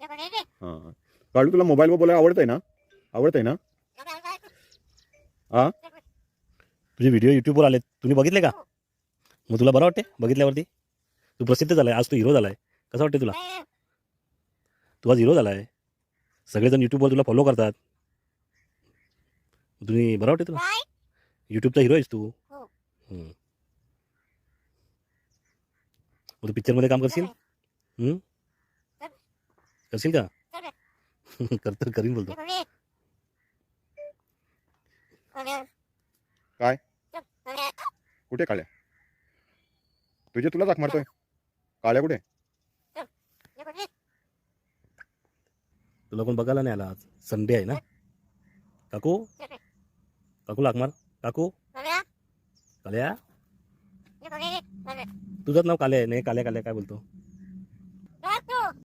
हां काळू तुला मोबाईलवर बोलायला आवडतंय ना? आवडतंय ना? हां तुझे व्हिडिओ यूट्यूबवर आलेत, तुम्ही बघितले का? मग तुला बरं वाटते बघितल्यावरती? तू प्रसिद्ध झालाय, आज तू हिरो झालाय, कसं वाटते तुला? तू आज हिरो झालाय, सगळेजण यूट्यूबवर तुला फॉलो करतात, तुम्ही बरं वाटते तुला? यूट्यूबचा हिरो आहेस तू. मग तू पिक्चरमध्ये काम करशील? करशील का? तर करीन बोलतो. काय कुठे काळ्या? तुझे तुला जाक मारतोय काळ्या कुठे? तुला कोण बघायला नाही आला, आज संडे आहे ना. काकू काकू लाग मार. काकू काल्या, तुझंच नाव काल्या आहे नाही? काल्या काल्या काय बोलतो?